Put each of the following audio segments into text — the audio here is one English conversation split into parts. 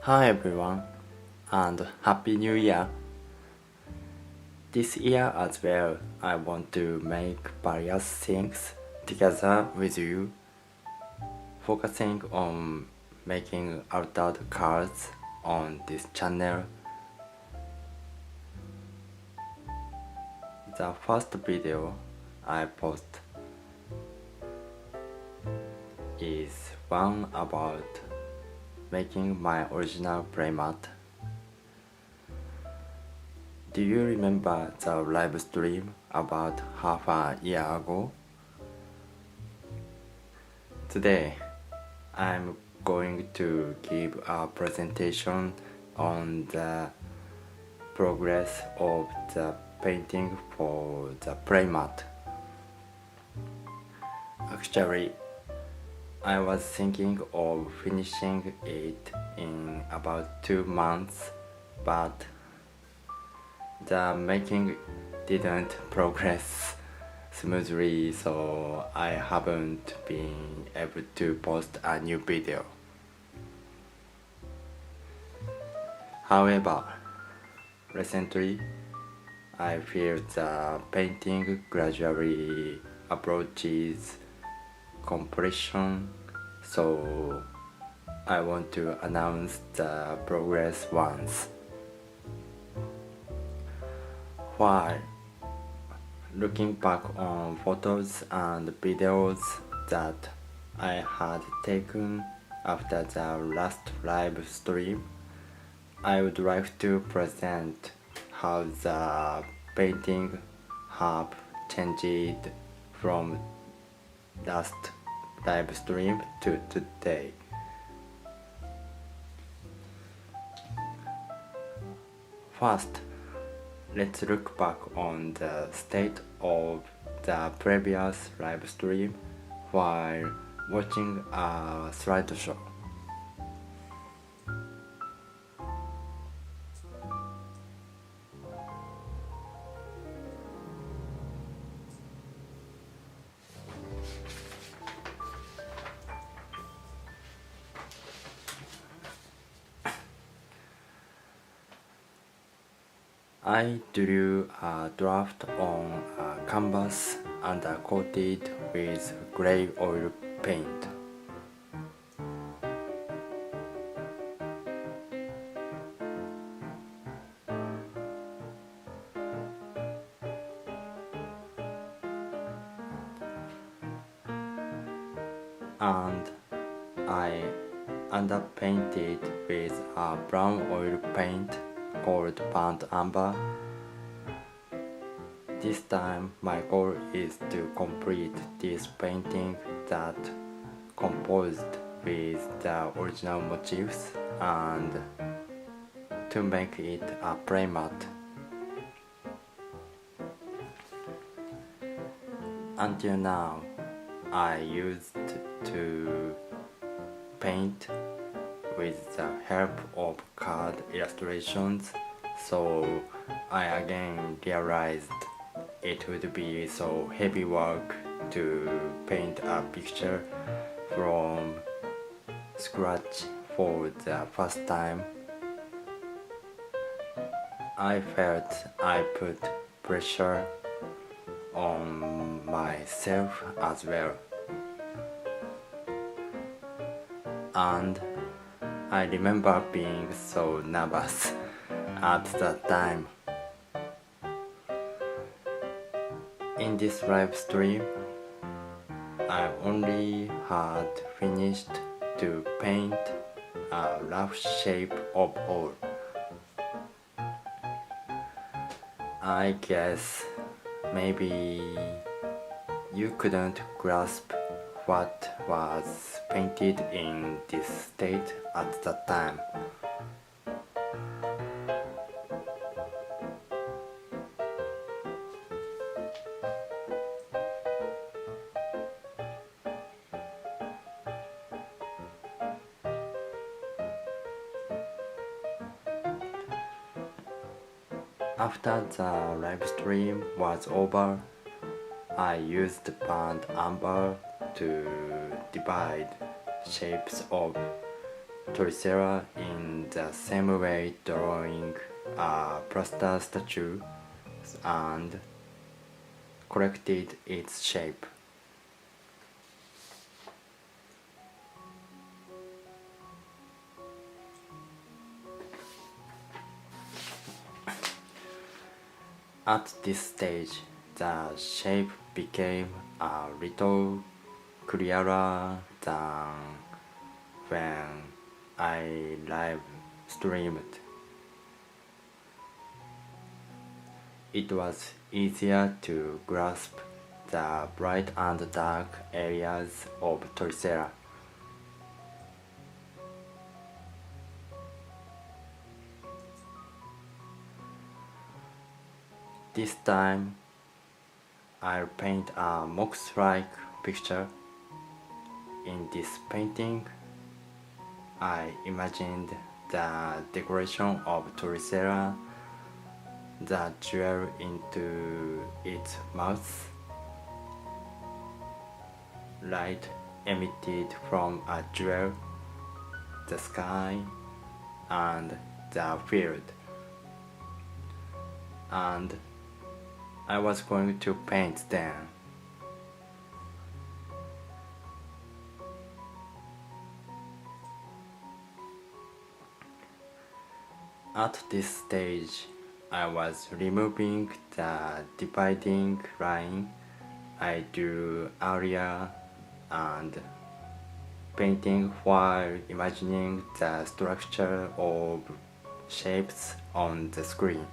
Hi everyone, and Happy New Year! This year as well, I want to make various things together with you, focusing on making altered cards on this channel. The first video I post is one about making my original playmat. Do you remember the live stream about half a year ago? Today, I'm going to give a presentation on the progress of the painting for the playmat. Actually, I was thinking of finishing it in about 2 months, but the making didn't progress smoothly, so I haven't been able to post a new video. However, recently I feel the painting gradually approaches completion, so I want to announce the progress once. While looking back on photos and videos that I had taken after the last live stream, I would like to present how the painting have changed from last live stream to today. First, let's look back on the state of the previous live stream while watching a slideshow. I drew a draft on a canvas and coated with gray oil paint. And I underpainted with a brown oil paint called burnt umber. This time my goal is to complete this painting that composed with the original motifs and to make it a playmat. Until now, I used to paint with the help of card illustrations, so I again realized it would be so heavy work to paint a picture from scratch for the first time. I felt I put pressure on myself as well, and I remember being so nervous at that time. In this live stream, I only had finished to paint a rough shape of all. I guess maybe you couldn't grasp what was painted in this state at that time. After the live stream was over, I used burnt umber to divide shapes of Tricera in in the same way drawing a plaster statue and corrected its shape. At this stage, the shape became a little clearer than when I live streamed. It was easier to grasp the bright and dark areas of Toricella. This time, I'll paint a mox-like picture. In this painting, I imagined the decoration of Toricella, the jewel into its mouth, light emitted from a jewel, the sky, and the field. And I was going to paint them. At this stage, I was removing the dividing line I drew earlier and painting while imagining the structure of shapes on the screen.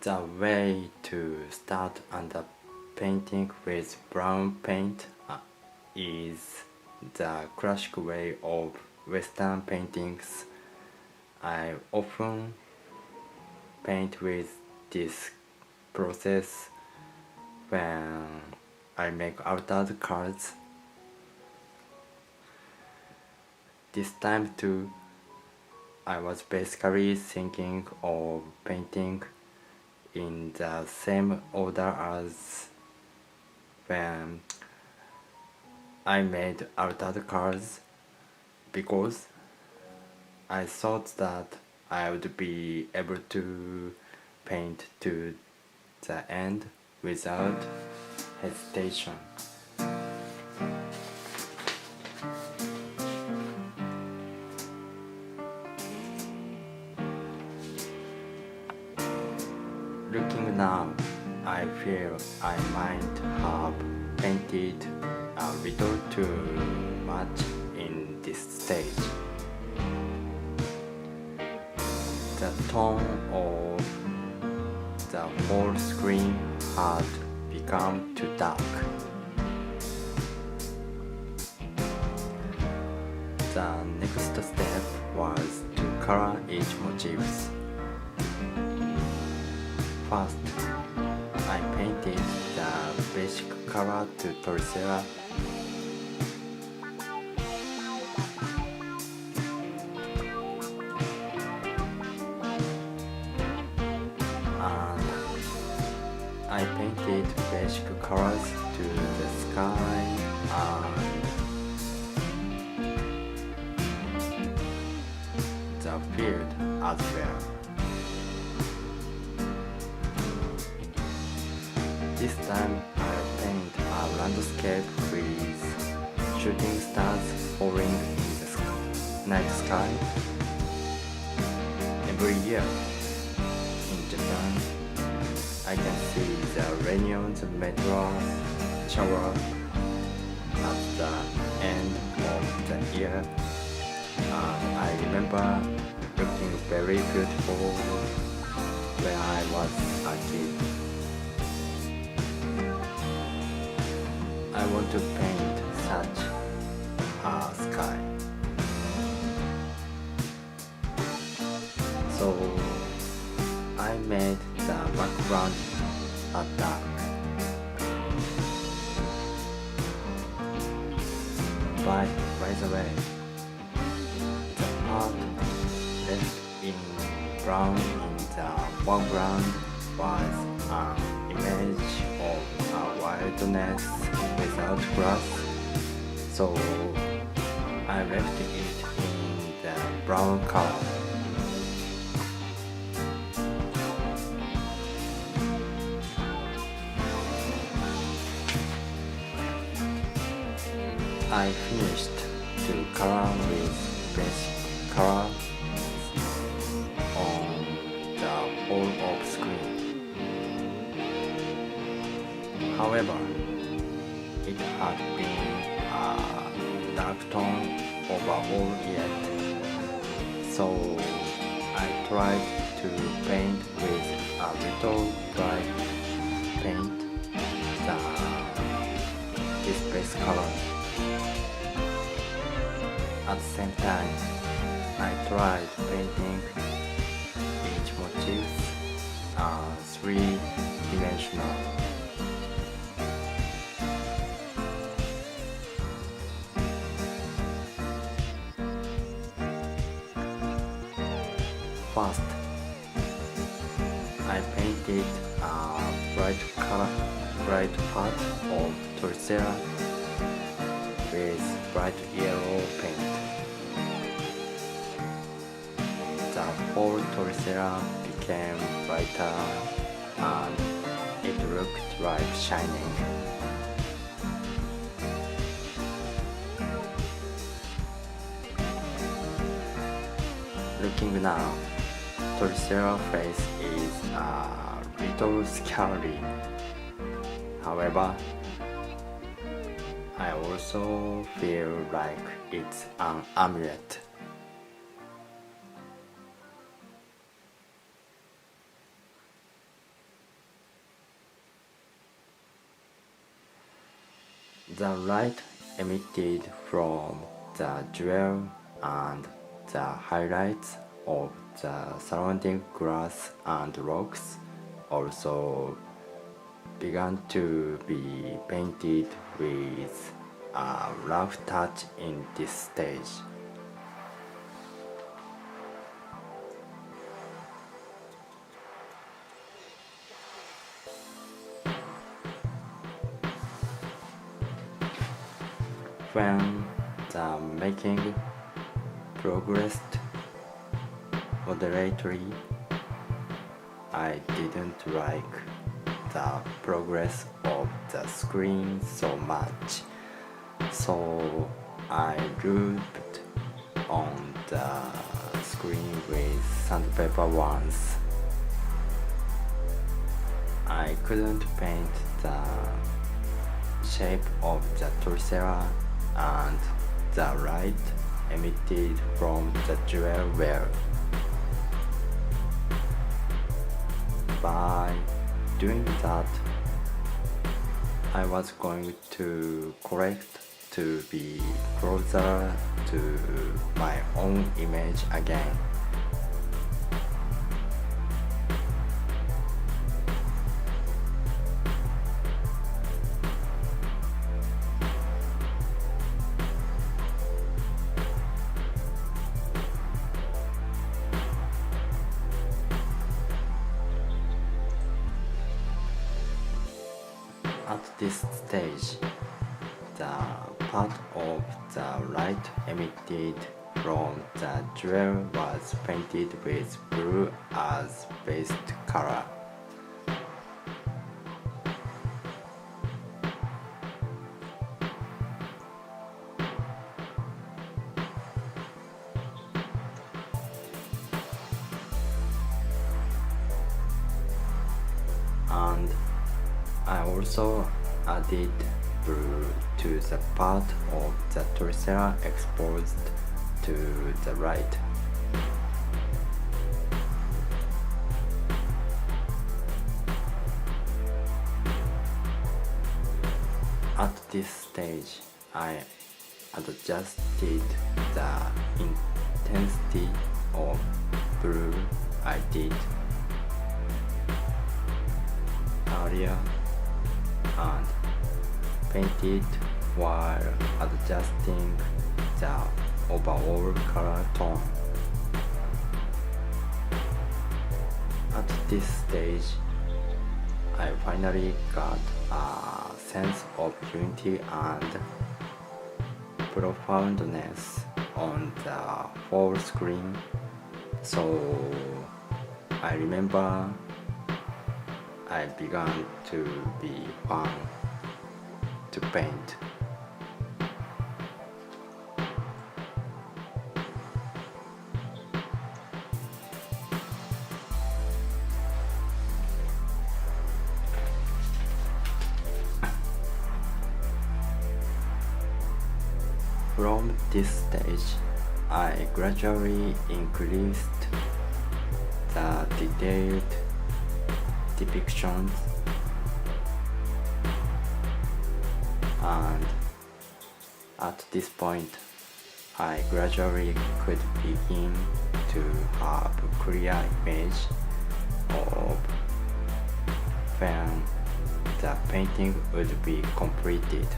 The way to start underpainting with brown paint is the classic way of Western paintings. I often paint with this process when I make altered cards. This time too, I was basically thinking of painting in the same order as when I made altered cards, because I thought that I would be able to paint to the end without hesitation. Looking now, I feel I might have painted a little too much in this stage. The tone of the whole screen had become too dark. The next step was to color each motifs. First, I painted the basic color to Toricella. And I painted basic colors to the sky and the field as well. This time I'll paint a landscape with shooting stars falling in the night sky. Every year in Japan, I can see the Reunion Metro shower at the end of the year, and I remember looking very beautiful when I was a kid. I want to paint such a sky. So I made the background a dark. But by the way, the part left in brown in the foreground was an image whiteness without glass, so I left it in the brown color. I finished to color with basic color on the whole of screen. However, it had been a dark tone overall yet, so I tried to paint with a little dry paint this base color. At the same time, I tried painting each motif three-dimensional. First, I painted a bright part of torso with bright yellow paint. The whole torso became brighter and it looked like shining. Looking now, torso face is a little scary. However, I also feel like it's an amulet. The light emitted from the jewel and the highlights of the surrounding grass and rocks also began to be painted with a rough touch in this stage. When the making progressed moderately, I didn't like the progress of the screen so much, so I rubbed on the screen with sandpaper once. I couldn't paint the shape of the torso and the light emitted from the jewel well. By doing that, I was going to correct to be closer to my own image again. At this stage, the part of the light emitted from the jewel was painted with blue as base color. And I also added blue to the part of the torso exposed to the light. At this stage, I adjusted the intensity of blue I did earlier and painted while adjusting the overall color tone. At this stage, I finally got a sense of unity and profoundness on the whole screen. So I remember I began to be fun to paint. From this stage, I gradually increased the detailed depictions and at this point I gradually could begin to have a clear image of when the painting would be completed.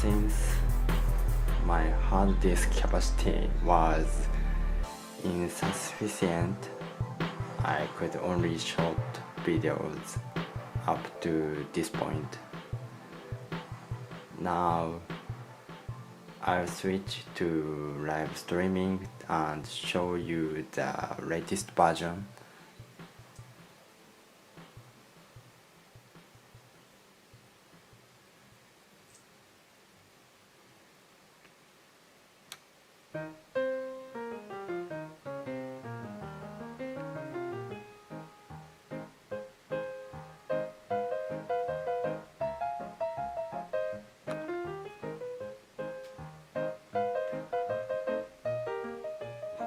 Since my hard disk capacity was insufficient, I could only shoot videos up to this point. Now I'll switch to live streaming and show you the latest version.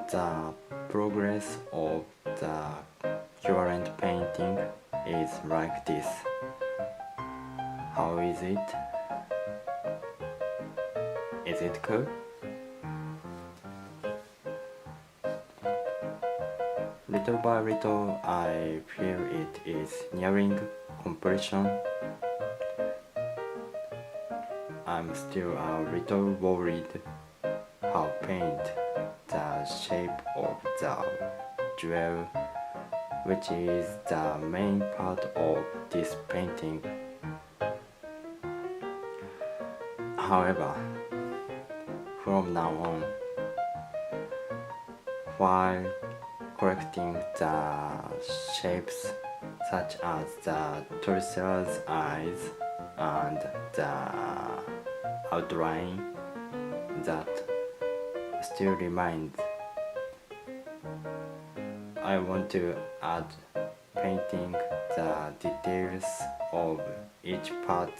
The progress of the current painting is like this. How is it? Is it cool? Little by little, I feel it is nearing completion. I'm still a little worried how paint the shape of the jewel, which is the main part of this painting. However, from now on, while correcting the shapes such as the tortoise's eyes and the outline that still remains, I want to add painting the details of each part,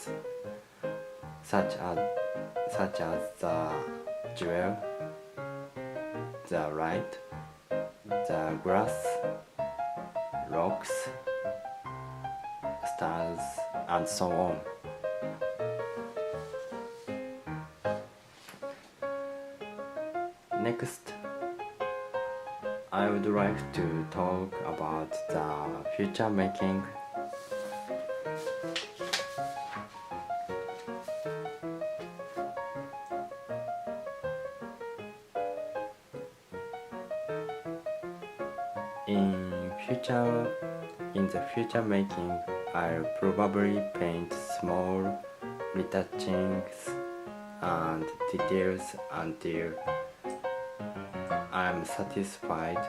such as the jewel, the light, the grass, rocks, stars, and so on. Next, I would like to talk about the future making. In the future making, I'll probably paint small retouchings and details until I'm satisfied.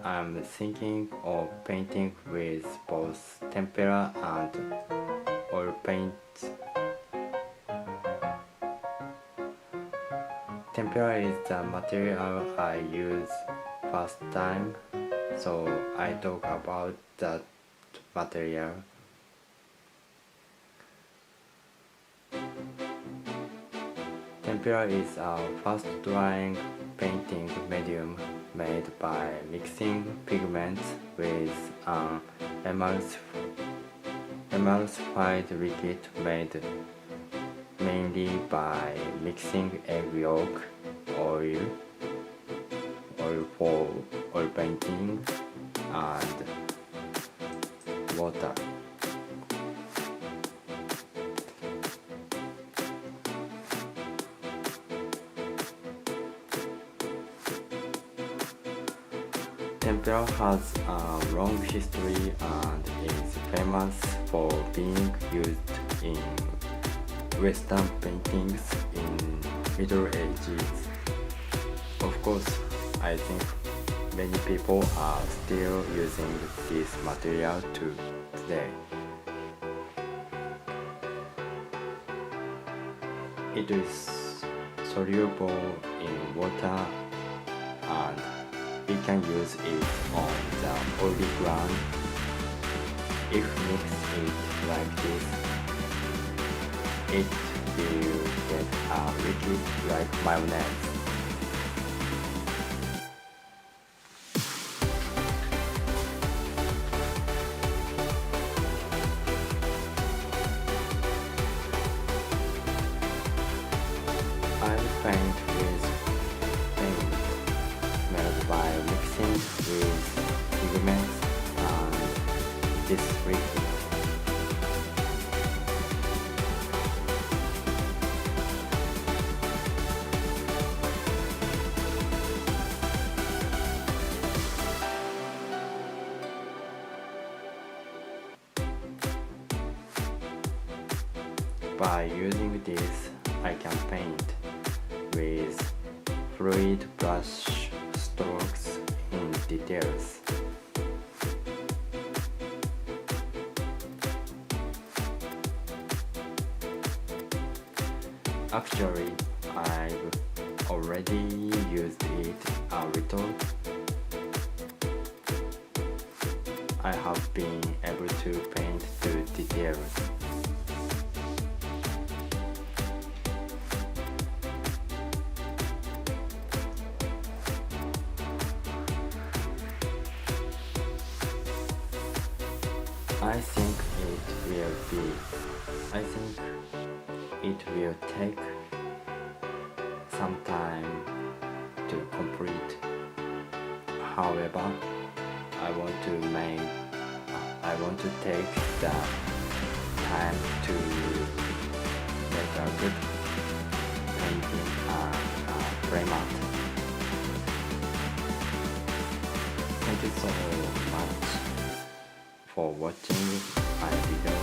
I'm thinking of painting with both tempera and oil paints. Tempera is the material I use first time, so I talk about that material. Tempera is a fast drying painting medium made by mixing pigments with an emulsified liquid made mainly by mixing egg yolk, oil for oil painting, and water. tempera has a long history and is famous for being used in Western paintings in Middle Ages. Of course, I think many people are still using this material today. It is soluble in water and we can use it on the oily ground. If mix it like this, it will get a liquid like mayonnaise. I paint with paint made by mixing with pigments and this liquid. By using this, I can paint with fluid brush strokes in details. Actually, I've already used it a little. I have been able to paint to details. I think it will take some time to complete. However, I want to take the time to make a good painting and a playmat. Thank you so much for watching my video.